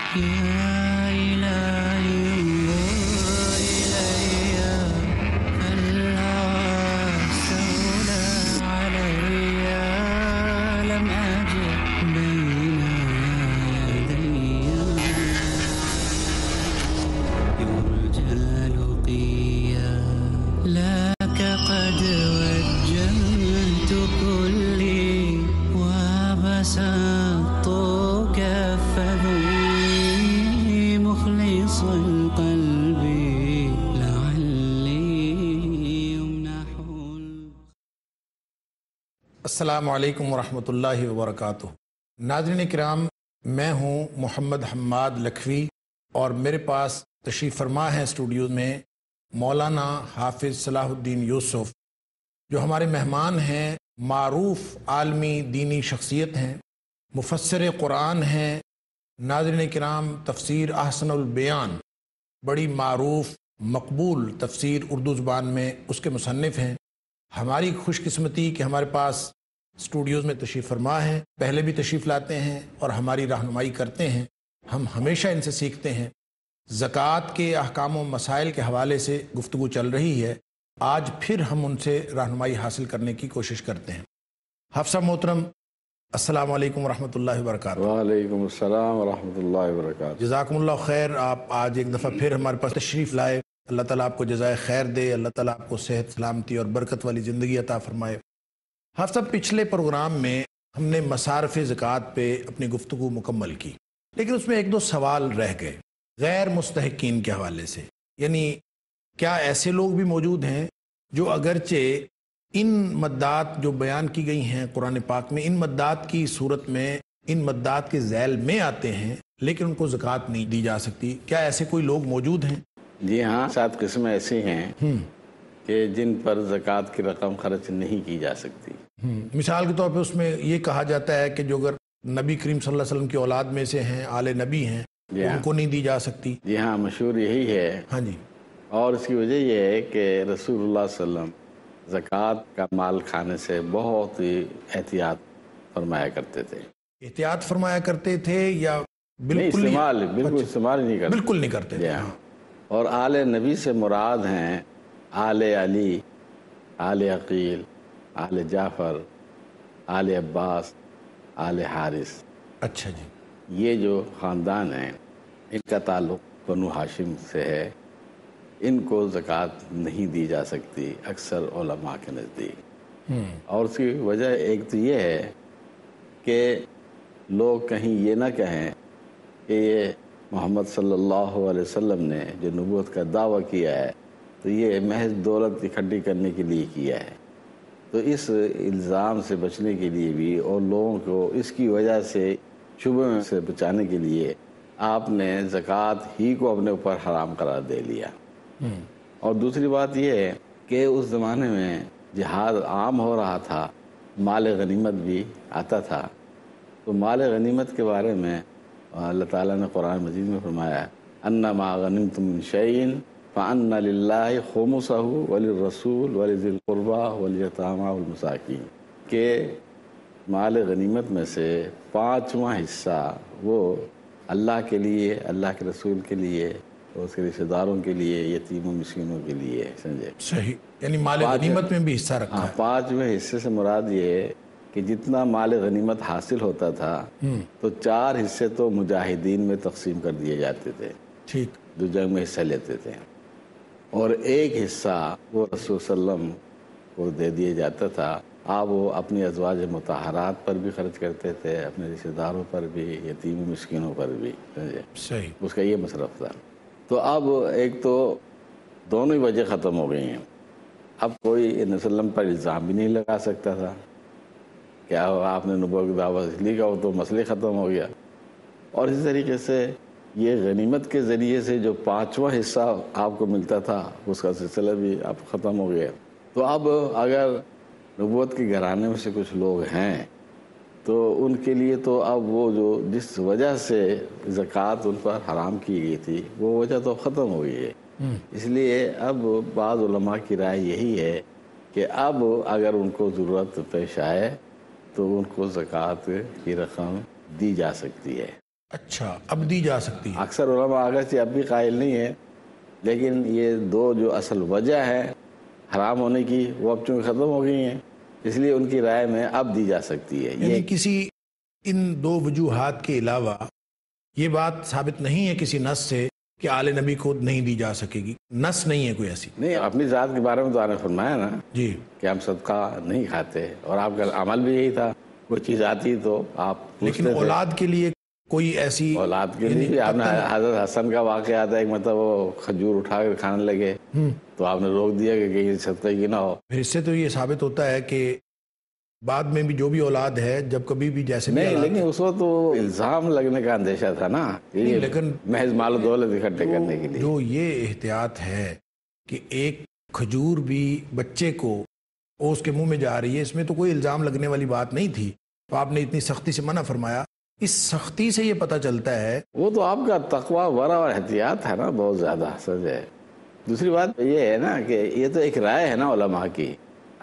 يا إلهي انظر إلي فالهوى استولى علي لم أجد بين يدي يرجى لقيا لك قد وجهت كلي وبسطت كفي مخلص القلب لعلي يمنح السلام علیکم ورحمۃ اللہ وبرکاتہ۔ ناظرین کرام، میں ہوں محمد حماد لکھوی اور میرے پاس تشریف فرما ہے اسٹوڈیو میں مولانا حافظ صلاح الدین یوسف، جو ہمارے مہمان ہیں، معروف عالمی دینی شخصیت ہیں، مفسر قرآن ہیں۔ ناظرین کرام، تفسیر احسن البیان بڑی معروف مقبول تفسیر اردو زبان میں اس کے مصنف ہیں۔ ہماری خوش قسمتی کہ ہمارے پاس اسٹوڈیوز میں تشریف فرما ہیں، پہلے بھی تشریف لاتے ہیں اور ہماری رہنمائی کرتے ہیں۔ ہم ہمیشہ ان سے سیکھتے ہیں۔ زکوٰۃ کے احکام و مسائل کے حوالے سے گفتگو چل رہی ہے، آج پھر ہم ان سے رہنمائی حاصل کرنے کی کوشش کرتے ہیں۔ حافظ صاحب محترم، السلام علیکم ورحمۃ اللہ وبرکاتہ۔ وعلیکم السلام ورحمۃ اللہ وبرکاتہ۔ جزاکم اللہ خیر، آپ آج ایک دفعہ پھر ہمارے پاس تشریف لائے۔ اللہ تعالیٰ آپ کو جزائے خیر دے، اللہ تعالیٰ آپ کو صحت، سلامتی اور برکت والی زندگی عطا فرمائے۔ حافظ صاحب، پچھلے پروگرام میں ہم نے مصارف زکوٰۃ پہ اپنی گفتگو مکمل کی، لیکن اس میں ایک دو سوال رہ گئے غیر مستحقین کے حوالے سے۔ یعنی کیا ایسے لوگ بھی موجود ہیں جو اگرچہ ان مدات جو بیان کی گئی ہیں قرآن پاک میں، ان مدات کی صورت میں، ان مدات کے ذیل میں آتے ہیں، لیکن ان کو زکوٰۃ نہیں دی جا سکتی؟ کیا ایسے کوئی لوگ موجود ہیں؟ جی ہاں، 7 قسمیں ایسی ہیں کہ جن پر زکوٰۃ کی رقم خرچ نہیں کی جا سکتی۔ مثال کے طور پہ اس میں یہ کہا جاتا ہے کہ جو اگر نبی کریم صلی اللہ علیہ وسلم کی اولاد میں سے ہیں، آل نبی ہیں، ان کو نہیں دی جا سکتی۔ جی ہاں، مشہور یہی ہے۔ ہاں جی۔ اور اس کی وجہ یہ ہے کہ رسول اللہ صلی اللہ علیہ وسلم زکوٰۃ کا مال کھانے سے بہت ہی احتیاط فرمایا کرتے تھے۔ احتیاط فرمایا کرتے تھے یا بالکل بالکل استعمال ہی نہیں کرتے؟ بالکل نہیں کرتے تھے۔ ہاں۔ اور آل نبی سے مراد ہیں آل علی، آل عقیل، آل جعفر، آل عباس، آل حارث۔ اچھا جی۔ یہ جو خاندان ہیں، ان کا تعلق بنو ہاشم سے ہے، ان کو زکوٰۃ نہیں دی جا سکتی اکثر علماء کے نزدیک۔ اور اس کی وجہ ایک تو یہ ہے کہ لوگ کہیں یہ نہ کہیں کہ یہ محمد صلی اللہ علیہ وسلم نے جو نبوت کا دعویٰ کیا ہے تو یہ محض دولت اکٹھی کرنے کے لیے کیا ہے۔ تو اس الزام سے بچنے کے لیے بھی اور لوگوں کو اس کی وجہ سے شبہ سے بچانے کے لیے آپ نے زکوٰۃ ہی کو اپنے اوپر حرام قرار دے لیا۔ اور دوسری بات یہ ہے کہ اس زمانے میں جہاد عام ہو رہا تھا، مال غنیمت بھی آتا تھا۔ تو مال غنیمت کے بارے میں اللہ تعالیٰ نے قرآن مجید میں فرمایا انما غنمتم من شیء فان للہ خمسہ وللرسول ولذی القربى والیتامى والمساکین، کہ مال غنیمت میں سے 5واں حصہ وہ اللہ کے لیے، اللہ کے رسول کے لیے، اور اس کے رشتہ داروں کے لیے، یتیموں مسکینوں کے لیے، سمجھے؟ صحیح، یعنی مال غنیمت میں بھی حصہ رکھا ہے۔ 5ویں حصے سے مراد یہ ہے کہ جتنا مال غنیمت حاصل ہوتا تھا تو 4 حصے تو مجاہدین میں تقسیم کر دیے جاتے تھے، ٹھیک، جو جنگ میں حصہ لیتے تھے، اور 1 حصہ وہ رسول صلی اللہ علیہ وسلم کو دے دیا جاتا تھا۔ آپ وہ اپنی ازواج مطہرات پر بھی خرچ کرتے تھے، اپنے رشتہ داروں پر بھی، یتیم مسکینوں پر بھی، سمجھے؟ صحیح۔ اس کا یہ مصرف تھا۔ تو اب ایک تو دونوں ہی وجہ ختم ہو گئی ہیں۔ اب کوئی نبی صلی اللہ علیہ وسلم پر الزام بھی نہیں لگا سکتا تھا کہ آپ نے نبوت کی دعوت اس لیے کا، وہ تو مسئلہ ختم ہو گیا۔ اور اسی طریقے سے یہ غنیمت کے ذریعے سے جو 5واں حصہ آپ کو ملتا تھا اس کا سلسلہ بھی اب ختم ہو گیا۔ تو اب اگر نبوت کے گھرانے میں سے کچھ لوگ ہیں تو ان کے لیے تو اب وہ جو جس وجہ سے زکوٰۃ ان پر حرام کی گئی تھی وہ وجہ تو ختم ہو گئی ہے۔ اس لیے اب بعض علماء کی رائے یہی ہے کہ اب اگر ان کو ضرورت پیش آئے تو ان کو زکوٰۃ کی رقم دی جا سکتی ہے۔ اچھا، اب دی جا سکتی ہے. اکثر علماء اگرچہ اب بھی قائل نہیں ہے، لیکن یہ دو جو اصل وجہ ہے حرام ہونے کی وہ اب چونکہ ختم ہو گئی ہیں، اس لیے ان کی رائے میں اب دی جا سکتی ہے. یعنی کسی ان دو وجوہات کے علاوہ یہ بات ثابت نہیں ہے کسی نص سے کہ آل نبی کو نہیں دی جا سکے گی، نص نہیں ہے کوئی ایسی. نہیں، اپنی ذات کے بارے میں تو آپ نے فرمایا نا جی کہ ہم صدقہ نہیں کھاتے، اور آپ کا عمل بھی یہی تھا، کوئی چیز آتی تو آپ لیکن پوچھتے تھے. اولاد کے لیے کوئی ایسی اولاد کے لیے بھی آپ نے حضرت حسن کا واقعہ آتا ہے، ایک مطلب وہ کھجور اٹھا کر کھانے لگے تو آپ نے روک دیا کہ کہیں صدقے کی نہ ہو. پھر اس سے تو یہ ثابت ہوتا ہے کہ بعد میں بھی جو بھی اولاد ہے جب کبھی بھی جیسے بھی نہیں، اولاد لیکن اس وقت تو الزام لگنے کا اندیشہ تھا نا، یہ لیکن محض مال و دولت اکٹھے کرنے کے لیے. جو یہ احتیاط ہے کہ ایک کھجور بھی بچے کو اس کے منہ میں جا رہی ہے، اس میں تو کوئی الزام لگنے والی بات نہیں تھی، تو آپ نے اتنی سختی سے منع فرمایا. اس سختی سے یہ پتہ چلتا ہے وہ تو آپ کا تقوی ورع اور احتیاط ہے نا، بہت زیادہ سچ ہے. دوسری بات یہ ہے نا کہ یہ تو ایک رائے ہے نا علماء کی،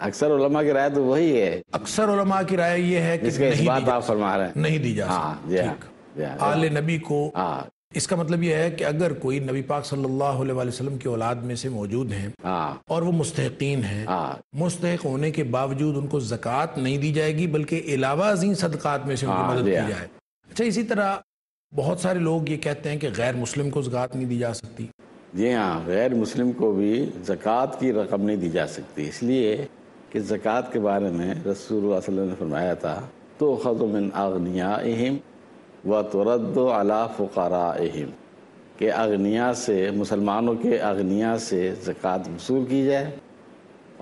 اکثر علماء کی رائے تو وہی ہے، اکثر علماء کی رائے یہ ہے کہ جس کا اس بات آپ فرما رہے ہیں نہیں دی جا ہاں سکتی. جی ہاں ٹھیک. جی ہاں آل نبی کو ہاں اس کا مطلب یہ ہے کہ اگر کوئی نبی پاک صلی اللہ علیہ وآلہ وسلم کی اولاد میں سے موجود ہیں ہاں اور وہ مستحقین ہیں، ہاں مستحق ہونے کے باوجود ان کو زکوٰۃ نہیں دی جائے گی بلکہ علاوہ ازیں صدقات میں سے ان کی مدد کی جائے. اچھا، اسی طرح بہت سارے لوگ یہ کہتے ہیں کہ غیر مسلم کو زکوٰۃ نہیں دی جا سکتی. جی ہاں، غیر مسلم کو بھی زکوٰۃ کی رقم نہیں دی جا سکتی، اس لیے کہ زکوٰۃ کے بارے میں رسول اللہ صلی اللہ علیہ وسلم نے فرمایا تھا تؤخذ من اغنیائہم وترد علی فقرائہم، کہ اغنیا سے، مسلمانوں کے اغنیا سے زکوٰۃ وصول کی جائے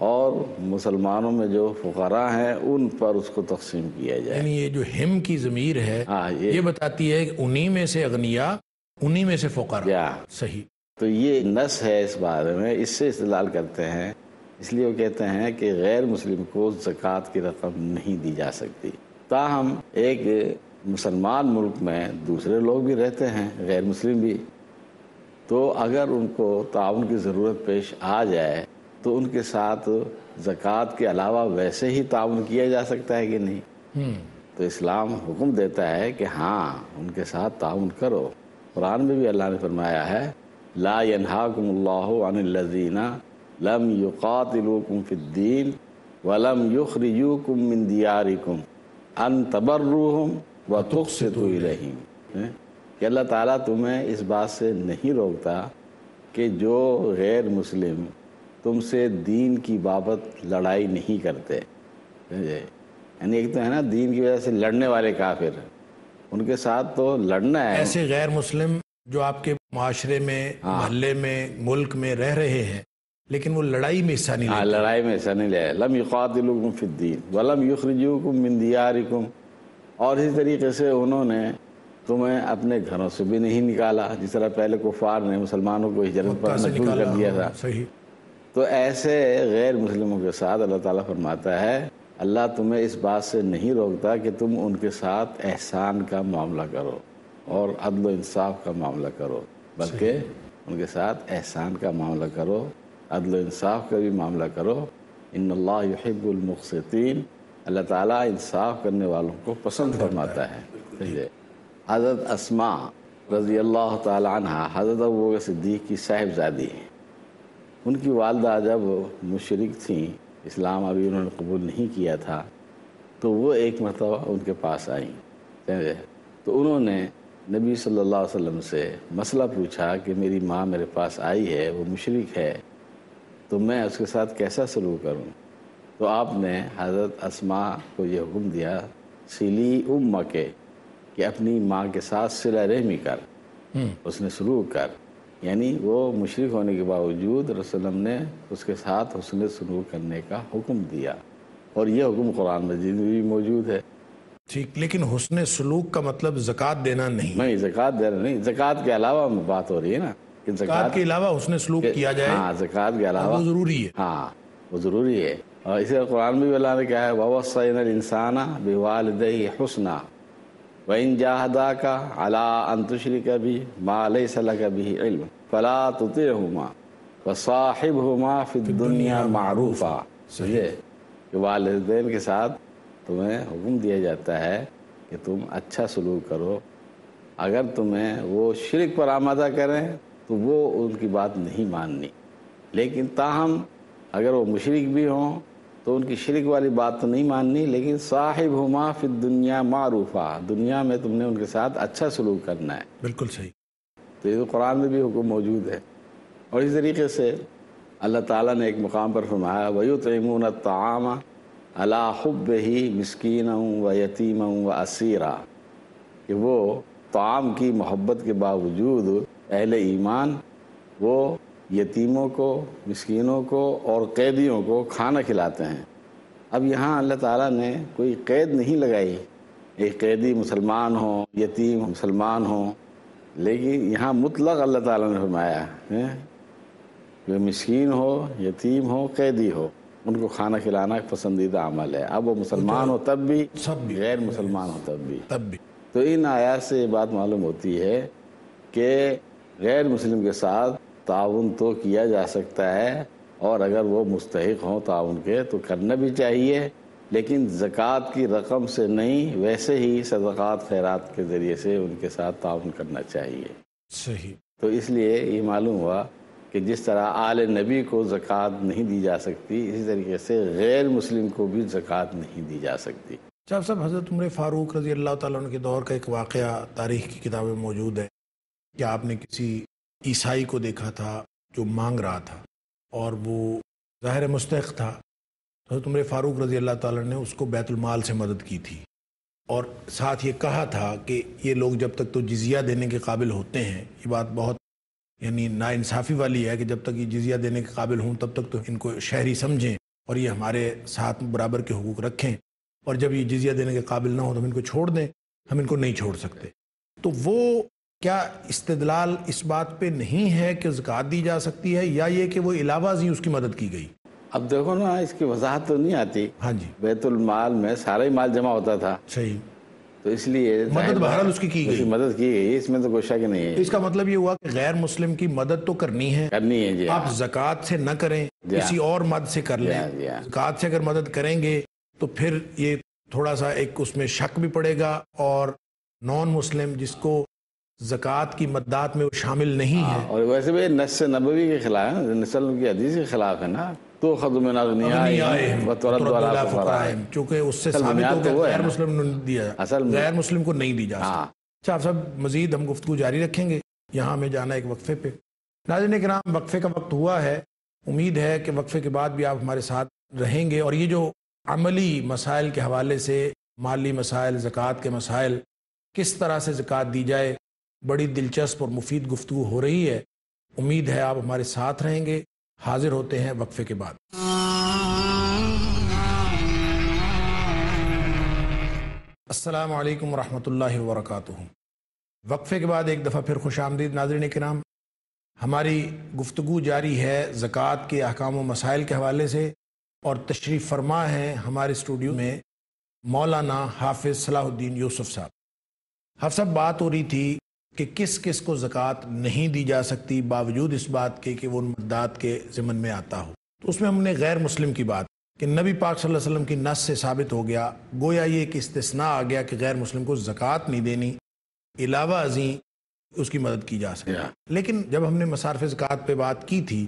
اور مسلمانوں میں جو فقراء ہیں ان پر اس کو تقسیم کیا جائے. یعنی یہ جو ہم کی ضمیر ہے یہ بتاتی ہے کہ انہی میں سے اغنیا، انہی میں سے فقراء. صحیح. تو یہ نص ہے اس بارے میں، اس سے استدلال کرتے ہیں، اس لیے وہ کہتے ہیں کہ غیر مسلم کو زکوٰۃ کی رقم نہیں دی جا سکتی. تاہم ایک مسلمان ملک میں دوسرے لوگ بھی رہتے ہیں، غیر مسلم بھی، تو اگر ان کو تعاون کی ضرورت پیش آ جائے تو ان کے ساتھ زکوٰۃ کے علاوہ ویسے ہی تعاون کیا جا سکتا ہے کہ نہیں. تو اسلام حکم دیتا ہے کہ ہاں ان کے ساتھ تعاون کرو. قرآن میں بھی اللہ نے فرمایا ہے لا ینہاکم اللہ عن الذین لم یقاتلوکم فی الدین ولم یخرجوکم من دیارکم ان تبروہم وتقسطوا الیہم، کہ اللہ تعالیٰ تمہیں اس بات سے نہیں روکتا کہ جو غیر مسلم تم سے دین کی بابت لڑائی نہیں کرتے. یعنی ایک تو ہے نا دین کی وجہ سے لڑنے والے کافر، ان کے ساتھ تو لڑنا ہے. ایسے غیر مسلم جو آپ کے معاشرے میں، محلے میں، ملک میں رہ رہے ہیں لیکن وہ لڑائی میں حصہ نہیں لیتے. لڑائی میں حصہ نہیں لے. لم یقاتلوکم فی الدین ولم یخرجوکم من دیارکم، اور اسی طریقے سے انہوں نے تمہیں اپنے گھروں سے بھی نہیں نکالا، جس طرح پہلے کفار نے مسلمانوں کو ہجرت پر مجبور کر دیا تھا. صحیح. تو ایسے غیر مسلموں کے ساتھ اللہ تعالیٰ فرماتا ہے اللہ تمہیں اس بات سے نہیں روکتا کہ تم ان کے ساتھ احسان کا معاملہ کرو اور عدل و انصاف کا معاملہ کرو، بلکہ ان کے ساتھ احسان کا معاملہ کرو، عدل و انصاف کا بھی معاملہ کرو. ان اللہ یحب المقسطین، اللہ تعالیٰ انصاف کرنے والوں کو پسند فرماتا ہے. حضرت اسماء رضی اللہ تعالی عنہ حضرت ابوبکر صدیق کی صاحبزادی ہیں. ان کی والدہ جب مشرک تھیں، اسلام ابھی انہوں نے قبول نہیں کیا تھا، تو وہ ایک مرتبہ ان کے پاس آئیں. تو انہوں نے نبی صلی اللہ علیہ وسلم سے مسئلہ پوچھا کہ میری ماں میرے پاس آئی ہے، وہ مشرک ہے، تو میں اس کے ساتھ کیسا سلوک کروں؟ تو آپ نے حضرت اسماء کو یہ حکم دیا سلی امک، کہ اپنی ماں کے ساتھ صلہ رحمی کر، اس نے سلوک کر. یعنی وہ مشرک ہونے کے باوجود رسول اللہ نے اس کے ساتھ حسن سلوک کرنے کا حکم دیا، اور یہ حکم قرآن مجید میں بھی موجود ہے. ٹھیک، لیکن حسن سلوک کا مطلب زکوٰۃ دینا نہیں. نہیں، زکوٰۃ دینا نہیں، زکوٰۃ کے علاوہ بات ہو رہی ہے نا کہ زکوٰۃ کے علاوہ حسن سلوک کیا جائے. ہاں، زکوٰۃ کے علاوہ وہ ضروری ہے. ہاں وہ ضروری ہے. اور اسی طرح قرآن میں بھی اللہ نے کہا ہے وَوَصَّيْنَا الْإِنسَانَ بِوَالِدَيْهِ حُسْنًا وَإِنْ جَاهَدَاكَ عَلَىٰ أَن تُشْرِكَ بِي مَا لَيْسَ لَكَ بِهِ عِلْمٌ فَلَا تُطِعْهُمَا وَصَاحِبْهُمَا فِي الدُّنْيَا مَعْرُوفًا. کہ والدین کے ساتھ تمہیں حکم دیا جاتا ہے کہ تم اچھا سلوک کرو، اگر تمہیں وہ شرک پر آمادہ کریں تو وہ ان کی بات نہیں ماننی، لیکن تاہم اگر وہ مشرک بھی ہوں تو ان کی شرک والی بات تو نہیں ماننی، لیکن صاحبہما فی الدنیا معروفہ، دنیا میں تم نے ان کے ساتھ اچھا سلوک کرنا ہے۔ بالکل صحیح۔ تو یہ تو قرآن میں بھی حکم موجود ہے۔ اور اس طریقے سے اللہ تعالیٰ نے ایک مقام پر فرمایا وَيُطْعِمُونَ الطَّعَامَ عَلَىٰ حُبِّهِ مِسْكِينًا وَيَتِيمًا وَأَسِيرًا، کہ وہ طعام کی محبت کے باوجود اہل ایمان وہ یتیموں کو، مسکینوں کو اور قیدیوں کو کھانا کھلاتے ہیں۔ اب یہاں اللہ تعالیٰ نے کوئی قید نہیں لگائی، ایک قیدی مسلمان ہو، یتیم مسلمان ہو، لیکن یہاں مطلق اللہ تعالیٰ نے فرمایا ہے کہ مسکین ہو، یتیم ہو، قیدی ہو، ان کو کھانا کھلانا ایک پسندیدہ عمل ہے، اب وہ مسلمان ہو تب بھی، غیر مسلمان ہو تب بھی۔ تو ان آیات سے یہ بات معلوم ہوتی ہے کہ غیر مسلم کے ساتھ تعاون تو کیا جا سکتا ہے، اور اگر وہ مستحق ہوں تعاون کے تو کرنا بھی چاہیے، لیکن زکوٰۃ کی رقم سے نہیں، ویسے ہی صدقات خیرات کے ذریعے سے ان کے ساتھ تعاون کرنا چاہیے۔ صحیح۔ تو اس لیے یہ معلوم ہوا کہ جس طرح آل نبی کو زکوٰۃ نہیں دی جا سکتی، اسی طریقے سے غیر مسلم کو بھی زکوٰۃ نہیں دی جا سکتی۔ صاحب حضرت عمر فاروق رضی اللہ تعالیٰ عنہ کے دور کا ایک واقعہ تاریخ کی کتابیں موجود ہے کہ آپ نے کسی عیسائی کو دیکھا تھا جو مانگ رہا تھا اور وہ ظاہر مستحق تھا، حضرت عمر فاروق رضی اللہ تعالیٰ نے اس کو بیت المال سے مدد کی تھی، اور ساتھ یہ کہا تھا کہ یہ لوگ جب تک تو جزیہ دینے کے قابل ہوتے ہیں، یہ بات بہت یعنی ناانصافی والی ہے کہ جب تک یہ جزیہ دینے کے قابل ہوں تب تک تو ان کو شہری سمجھیں اور یہ ہمارے ساتھ برابر کے حقوق رکھیں، اور جب یہ جزیہ دینے کے قابل نہ ہو تو ہم ان کو چھوڑ دیں، ہم ان کو نہیں چھوڑ سکتے۔ تو وہ کیا استدلال اس بات پہ نہیں ہے کہ زکوٰۃ دی جا سکتی ہے، یا یہ کہ وہ علاوہ ازیں اس کی مدد کی گئی؟ اب دیکھو نا، اس کی وضاحت تو نہیں آتی۔ ہاں جی، بیت المال میں سارا ہی مال جمع ہوتا تھا، صحیح، تو اس لیے مدد بہرحال اس کی گئی، مدد کی گئی، اس میں تو کوئی شک نہیں ہے۔ اس کا مطلب یہ ہوا کہ غیر مسلم کی مدد تو کرنی ہے جی، آپ زکوٰۃ سے نہ کریں، کسی اور مد سے کر لیں۔ زکوٰۃ سے اگر مدد کریں گے تو پھر یہ تھوڑا سا ایک اس میں شک بھی پڑے گا، اور نان مسلم جس کو زکوٰۃ کی مددات میں وہ شامل نہیں ہے، اور ویسے بھی نص نبوی کے خلاف ہے، نسل کی حدیث کے خلاف ہے نا، تو خذ من اغنیائہم وترد علی فقرائہم، چونکہ اس سے ثابت ہو گیا غیر مسلم نے دیا، غیر مسلم کو نہیں دی جا سکتی۔ اچھا صاحب، مزید ہم گفتگو جاری رکھیں گے، یہاں ہمیں جانا ایک وقفے پہ۔ ناظرین کرام، وقفے کا وقت ہوا ہے، امید ہے کہ وقفے کے بعد بھی آپ ہمارے ساتھ رہیں گے، اور یہ جو عملی مسائل کے حوالے سے، مالی مسائل، زکوٰۃ کے مسائل، کس طرح سے زکوٰۃ دی جائے، بڑی دلچسپ اور مفید گفتگو ہو رہی ہے۔ امید ہے آپ ہمارے ساتھ رہیں گے۔ حاضر ہوتے ہیں وقفے کے بعد۔ السلام علیکم ورحمۃ اللہ وبرکاتہ۔ وقفے کے بعد ایک دفعہ پھر خوش آمدید ناظرین کرام۔ ہماری گفتگو جاری ہے زکوٰۃ کے احکام و مسائل کے حوالے سے، اور تشریف فرما ہیں ہمارے اسٹوڈیو میں مولانا حافظ صلاح الدین یوسف صاحب۔ حافظ صاحب، بات ہو رہی تھی کہ کس کس کو زکوٰۃ نہیں دی جا سکتی باوجود اس بات کے کہ وہ ان مددات کے ضمن میں آتا ہو، تو اس میں ہم نے غیر مسلم کی بات کہ نبی پاک صلی اللہ علیہ وسلم کی نص سے ثابت ہو گیا، گویا یہ ایک استثناء آ گیا کہ غیر مسلم کو زکوٰۃ نہیں دینی، علاوہ ازیں اس کی مدد کی جا سکتی۔ لیکن جب ہم نے مصارف زکوٰۃ پہ بات کی تھی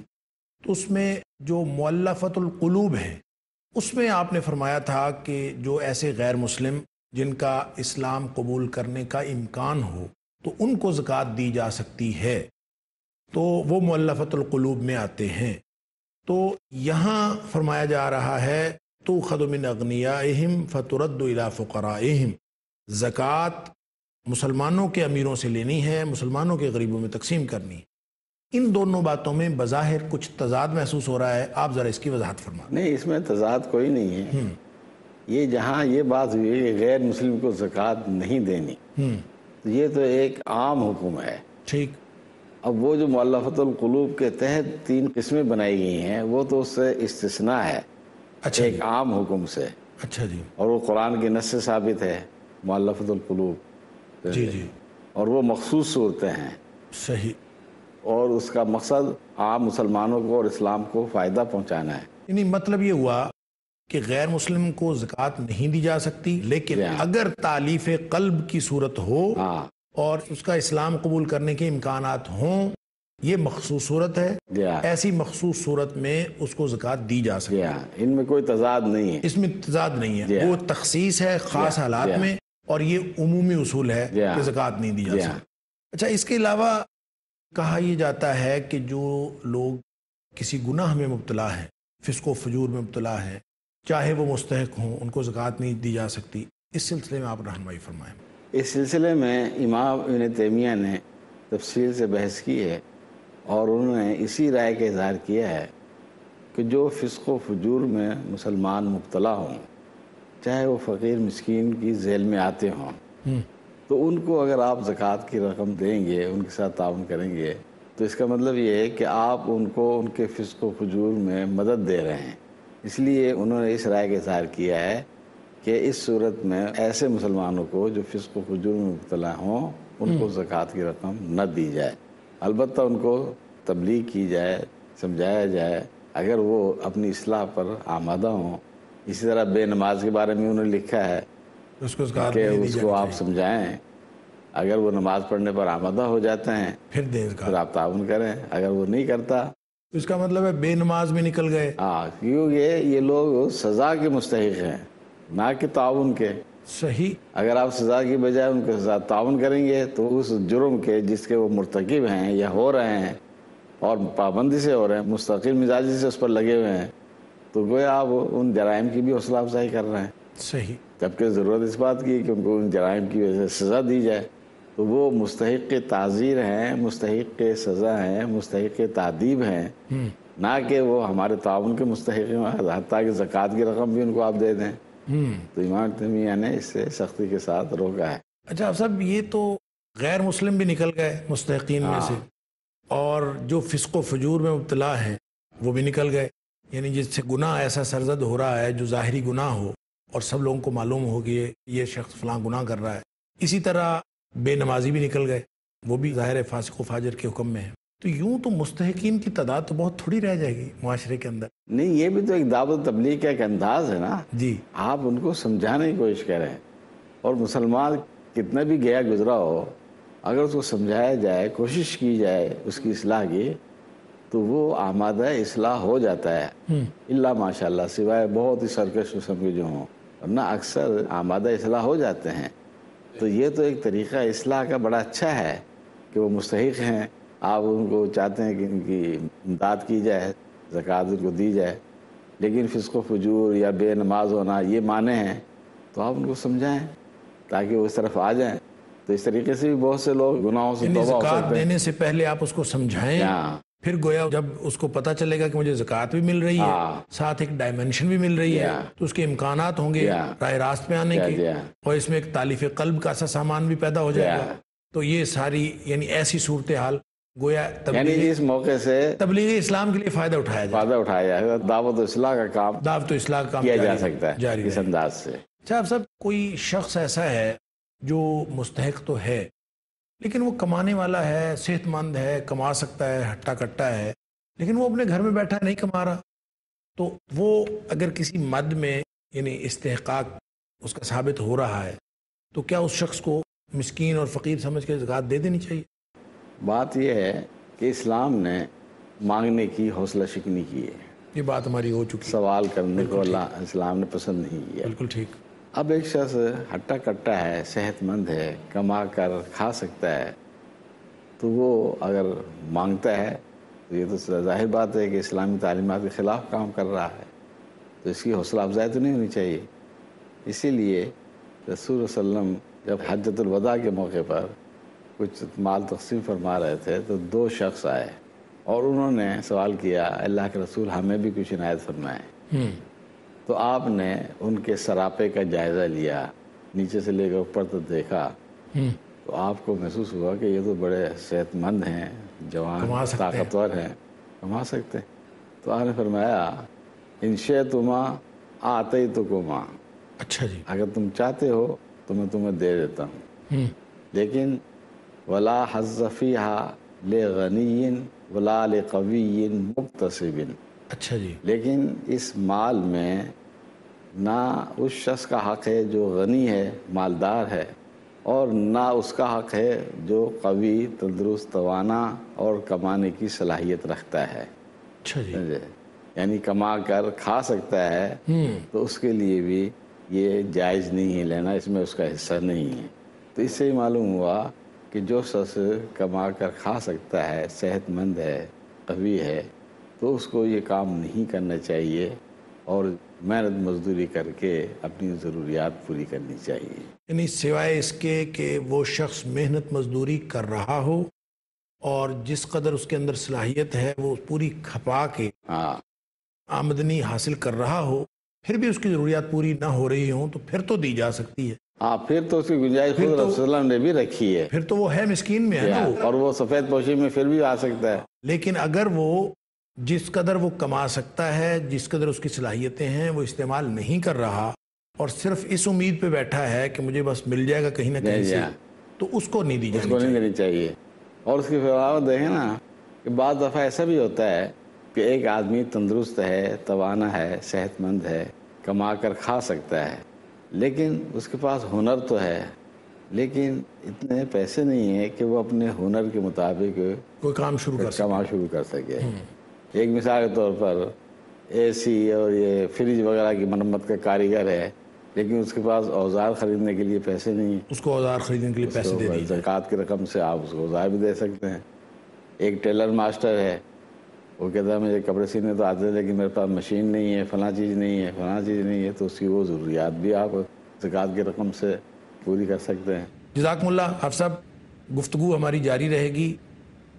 تو اس میں جو مؤلفۃ القلوب ہے، اس میں آپ نے فرمایا تھا کہ جو ایسے غیر مسلم جن کا اسلام قبول کرنے کا امکان ہو تو ان کو زکوٰۃ دی جا سکتی ہے، تو وہ مؤلفۃ القلوب میں آتے ہیں۔ تو یہاں فرمایا جا رہا ہے تؤخذ من اغنیائہم فترد الی فقرائہم، زکوٰۃ مسلمانوں کے امیروں سے لینی ہے، مسلمانوں کے غریبوں میں تقسیم کرنی ہے۔ ان دونوں باتوں میں بظاہر کچھ تضاد محسوس ہو رہا ہے، آپ ذرا اس کی وضاحت فرمائیں۔ نہیں، اس میں تضاد کوئی نہیں ہے۔ یہ جہاں یہ بات ہوئی ہے کہ غیر مسلم کو زکوٰۃ نہیں دینی، یہ تو ایک عام حکم ہے۔ ٹھیک۔ اب وہ جو مؤلفۃ القلوب کے تحت 3 قسمیں بنائی گئی ہیں، وہ تو اس سے استثناء ہے، ایک عام حکم سے۔ اچھا جی۔ اور وہ قرآن کی نص سے ثابت ہے، مؤلفۃ القلوب، جی جی، اور وہ مخصوص صورتیں ہیں۔ صحیح۔ اور اس کا مقصد عام مسلمانوں کو اور اسلام کو فائدہ پہنچانا ہے۔ یعنی مطلب یہ ہوا کہ غیر مسلم کو زکوٰۃ نہیں دی جا سکتی، لیکن اگر تالیف قلب کی صورت ہو اور اس کا اسلام قبول کرنے کے امکانات ہوں، یہ مخصوص صورت ہے. ایسی مخصوص صورت میں اس کو زکوٰۃ دی جا سکتی ہے. ان میں کوئی تضاد نہیں ہے، اس میں تضاد نہیں ہے. وہ تخصیص ہے خاص حالات میں، اور یہ عمومی اصول ہے کہ زکوٰۃ نہیں دی جا سکتی. اچھا، اس کے علاوہ کہا یہ جاتا ہے کہ جو لوگ کسی گناہ میں مبتلا ہیں، فسق و فجور میں مبتلا ہیں، چاہے وہ مستحق ہوں، ان کو زکوٰۃ نہیں دی جا سکتی. اس سلسلے میں آپ رہنمائی فرمائیں. اس سلسلے میں امام ابن تیمیہ نے تفصیل سے بحث کی ہے، اور انہوں نے اسی رائے کا اظہار کیا ہے کہ جو فسق و فجور میں مسلمان مبتلا ہوں، چاہے وہ فقیر مسکین کی ذیل میں آتے ہوں، تو ان کو اگر آپ زکوٰۃ کی رقم دیں گے، ان کے ساتھ تعاون کریں گے، تو اس کا مطلب یہ ہے کہ آپ ان کو ان کے فسق و فجور میں مدد دے رہے ہیں. اس لیے انہوں نے اس رائے کا اظہار کیا ہے کہ اس صورت میں ایسے مسلمانوں کو جو فسق و فجور میں مبتلا ہوں، ان کو زکوٰۃ کی رقم نہ دی جائے. البتہ ان کو تبلیغ کی جائے، سمجھایا جائے اگر وہ اپنی اصلاح پر آمادہ ہوں. اسی طرح بے نماز کے بارے میں انہوں نے لکھا ہے کہ اس کو آپ سمجھائیں، اگر وہ نماز پڑھنے پر آمادہ ہو جاتے ہیں پھر آپ تعاون کریں، اگر وہ نہیں کرتا تو اس کا مطلب ہے بے نماز میں نکل گئے. کیونکہ یہ لوگ سزا کے مستحق ہیں، نہ کہ تعاون کے. صحیح. اگر آپ سزا کی بجائے ان کے ساتھ تعاون کریں گے تو اس جرم کے جس کے وہ مرتکب ہیں یا ہو رہے ہیں، اور پابندی سے ہو رہے ہیں، مستقل مزاجی سے اس پر لگے ہوئے ہیں، تو گویا آپ ان جرائم کی بھی حوصلہ افزائی کر رہے ہیں. صحیح. جبکہ ضرورت اس بات کی کہ ان کو ان جرائم کی وجہ سے سزا دی جائے. تو وہ مستحق تعزیر ہیں، مستحق سزا ہیں، مستحق تعدیب ہیں، نہ کہ وہ ہمارے تعاون کے مستحق ہیں. حتیٰ کہ زکوٰۃ کی رقم بھی ان کو آپ دے دیں. تو امام تیمیہ نے اس سے سختی کے ساتھ روکا ہے. اچھا صاحب، یہ تو غیر مسلم بھی نکل گئے مستحقین میں سے، اور جو فسق و فجور میں مبتلا ہیں وہ بھی نکل گئے. یعنی جس سے گناہ ایسا سرزد ہو رہا ہے جو ظاہری گناہ ہو اور سب لوگوں کو معلوم ہو کہ یہ شخص فلاں گناہ کر رہا ہے. اسی طرح بے نمازی بھی نکل گئے، وہ بھی ظاہر فاسق و فاجر کے حکم میں ہے. تو یوں تو مستحقین کی تعداد تو بہت تھوڑی رہ جائے گی معاشرے کے اندر. نہیں، یہ بھی تو ایک دعوت تبلیغ کا ایک انداز ہے نا. جی. آپ ان کو سمجھانے کی کوشش کریں، اور مسلمان کتنا بھی گیا گزرا ہو، اگر اس کو سمجھایا جائے، کوشش کی جائے اس کی اصلاح کی، تو وہ آمادہ اصلاح ہو جاتا ہے. اللہ ماشاء اللہ، سوائے بہت ہی سرکش قسم کے جو ہوں، ورنہ اکثر آمادہ اصلاح ہو جاتے ہیں. تو یہ تو ایک طریقہ اصلاح کا بڑا اچھا ہے کہ وہ مستحق ہیں، آپ ان کو چاہتے ہیں کہ ان کی امداد کی جائے، زکوٰۃ ان کو دی جائے، لیکن فسق و فجور یا بے نماز ہونا یہ معنی ہیں، تو آپ ان کو سمجھائیں تاکہ وہ اس طرف آ جائیں. تو اس طریقے سے بھی بہت سے لوگ گناہوں سے توبہ ہو سکتے ہیں. زکوٰۃ دینے سے پہلے آپ اس کو سمجھائیں، پھر گویا جب اس کو پتہ چلے گا کہ مجھے زکوٰۃ بھی مل رہی ہے، ساتھ ایک ڈائمنشن بھی مل رہی ہے، تو اس کے امکانات ہوں گے راہ راست میں آنے کے، اور اس میں ایک تالیف قلب کا ایسا سامان بھی پیدا ہو جائے گا. تو یہ ساری یعنی ایسی صورتحال گویا اس موقع سے تبلیغ اسلام کے لیے فائدہ اٹھایا جائے. دعوت و اصلاح کا کام کیا جا سکتا ہے جاری اس انداز سے. اچھا صاحب، کوئی شخص ایسا ہے جو مستحق تو ہے لیکن وہ کمانے والا ہے، صحت مند ہے، کما سکتا ہے، ہٹا کٹا ہے، لیکن وہ اپنے گھر میں بیٹھا نہیں کما رہا، تو وہ اگر کسی مد میں یعنی استحقاق اس کا ثابت ہو رہا ہے تو کیا اس شخص کو مسکین اور فقیر سمجھ کے زکوٰۃ دے دینی چاہیے؟ بات یہ ہے کہ اسلام نے مانگنے کی حوصلہ شکنی کی ہے. یہ بات ہماری ہو چکی. سوال کرنے کو اللہ اسلام نے پسند نہیں کیا. بالکل ٹھیک. اب ایک شخص ہٹا کٹا ہے، صحت مند ہے، کما کر کھا سکتا ہے، تو وہ اگر مانگتا ہے تو یہ تو ظاہر بات ہے کہ اسلامی تعلیمات کے خلاف کام کر رہا ہے، تو اس کی حوصلہ افزائی تو نہیں ہونی چاہیے. اسی لیے رسول صلی اللہ علیہ وسلم جب حجۃ الوداع کے موقع پر کچھ مال تقسیم فرما رہے تھے تو 2 شخص آئے اور انہوں نے سوال کیا، اللہ کے رسول ہمیں بھی کچھ عنایت فرمائیں. تو آپ نے ان کے سراپے کا جائزہ لیا، نیچے سے لے کر اوپر تک دیکھا، تو آپ کو محسوس ہوا کہ یہ تو بڑے صحت مند ہیں، جوان، طاقتور ہیں، کما سکتے ہیں. تو آپ نے فرمایا، ان شئتما آتیتکما، اچھا جی، اگر تم چاہتے ہو تو میں تمہیں دے دیتا ہوں، لیکن ولا حظ فیہا لغنی ولا لقوی مکتسب. اچھا جی. لیکن اس مال میں نہ اس شخص کا حق ہے جو غنی ہے، مالدار ہے، اور نہ اس کا حق ہے جو قوی، تندرست، توانا اور کمانے کی صلاحیت رکھتا ہے. اچھا جی. یعنی کما کر کھا سکتا ہے تو اس کے لیے بھی یہ جائز نہیں ہے لینا، اس میں اس کا حصہ نہیں ہے. تو اس سے ہی معلوم ہوا کہ جو شخص کما کر کھا سکتا ہے، صحت مند ہے، قوی ہے، تو اس کو یہ کام نہیں کرنا چاہیے اور محنت مزدوری کر کے اپنی ضروریات پوری کرنی چاہیے. یعنی سوائے اس کے کہ وہ شخص محنت مزدوری کر رہا ہو اور جس قدر اس کے اندر صلاحیت ہے وہ پوری کھپا کے آمدنی حاصل کر رہا ہو، پھر بھی اس کی ضروریات پوری نہ ہو رہی ہوں تو پھر تو دی جا سکتی ہے. پھر تو اس کی گنجائش خود رسول اللہ صلی اللہ علیہ وسلم نے بھی رکھی ہے. پھر تو وہ ہے مسکین میں ہے نا، اور وہ سفید پوشی میں پھر بھی آ سکتا ہے. لیکن اگر وہ جس قدر وہ کما سکتا ہے، جس قدر اس کی صلاحیتیں ہیں، وہ استعمال نہیں کر رہا اور صرف اس امید پہ بیٹھا ہے کہ مجھے بس مل جائے گا کہیں نہ کہیں سے، تو اس کو نہیں دی جانی چاہیے. نہیں دینی چاہیے. اور اس کی فراوت دیکھیں نا کہ بعض دفعہ ایسا بھی ہوتا ہے کہ ایک آدمی تندرست ہے، توانا ہے، صحت مند ہے، کما کر کھا سکتا ہے، لیکن اس کے پاس ہنر تو ہے، لیکن اتنے پیسے نہیں ہیں کہ وہ اپنے ہنر کے مطابق کوئی کام شروع کر سکے. ایک مثال کے طور پر اے سی اور یہ فریج وغیرہ کی مرمت کا کاریگر ہے، لیکن اس کے پاس اوزار خریدنے کے لیے پیسے نہیں ہیں. اس کو اوزار خریدنے کے لیے پیسے دے دیجیے. زکوٰۃ کی رقم سے آپ اس کو اوزار بھی دے سکتے ہیں. ایک ٹیلر ماسٹر ہے، وہ کہتا ہے مجھے کپڑے سینے تو آتے ہیں لیکن میرے پاس مشین نہیں ہے، فلاں چیز نہیں ہے، فلاں چیز نہیں ہے، تو اس کی وہ ضروریات بھی آپ زکوٰۃ کی رقم سے پوری کر سکتے ہیں. جزاکم اللہ. آپ صاحب گفتگو ہماری جاری رہے گی.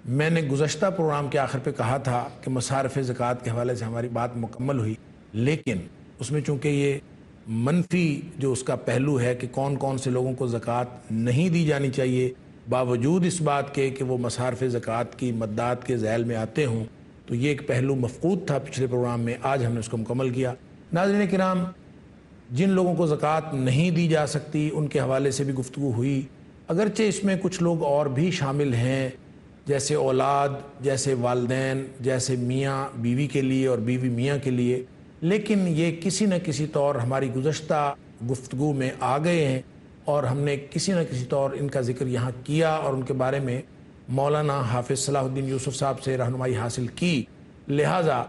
میں نے گزشتہ پروگرام کے آخر پہ کہا تھا کہ مصارف زکوٰۃ کے حوالے سے ہماری بات مکمل ہوئی، لیکن اس میں چونکہ یہ منفی جو اس کا پہلو ہے کہ کون کون سے لوگوں کو زکوٰۃ نہیں دی جانی چاہیے باوجود اس بات کے کہ وہ مصارف زکوٰۃ کی مدات کے ذیل میں آتے ہوں، تو یہ ایک پہلو مفقود تھا پچھلے پروگرام میں. آج ہم نے اس کو مکمل کیا. ناظرین کرام، جن لوگوں کو زکوٰۃ نہیں دی جا سکتی ان کے حوالے سے بھی گفتگو ہوئی، اگرچہ اس میں کچھ لوگ اور بھی شامل ہیں، جیسے اولاد، جیسے والدین، جیسے میاں بیوی کے لیے اور بیوی میاں کے لیے، لیکن یہ کسی نہ کسی طور ہماری گزشتہ گفتگو میں آ گئے ہیں اور ہم نے کسی نہ کسی طور ان کا ذکر یہاں کیا اور ان کے بارے میں مولانا حافظ صلاح الدین یوسف صاحب سے رہنمائی حاصل کی. لہٰذا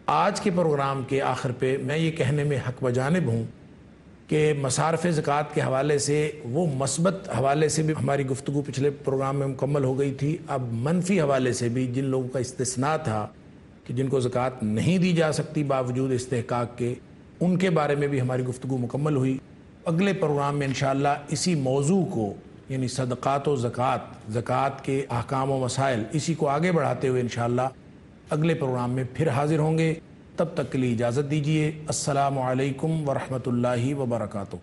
آج کے پروگرام کے آخر پہ میں یہ کہنے میں حق بجانب ہوں کہ مصارف زکوٰۃ کے حوالے سے وہ مثبت حوالے سے بھی ہماری گفتگو پچھلے پروگرام میں مکمل ہو گئی تھی. اب منفی حوالے سے بھی جن لوگوں کا استثناء تھا کہ جن کو زکوٰۃ نہیں دی جا سکتی باوجود استحقاق کے، ان کے بارے میں بھی ہماری گفتگو مکمل ہوئی. اگلے پروگرام میں انشاءاللہ اسی موضوع کو، یعنی صدقات و زکوٰۃ کے احکام و مسائل، اسی کو آگے بڑھاتے ہوئے انشاءاللہ اگلے پروگرام میں پھر حاضر ہوں گے. تب تک کے لیے اجازت دیجیے. السلام علیکم ورحمۃ اللہ وبرکاتہ.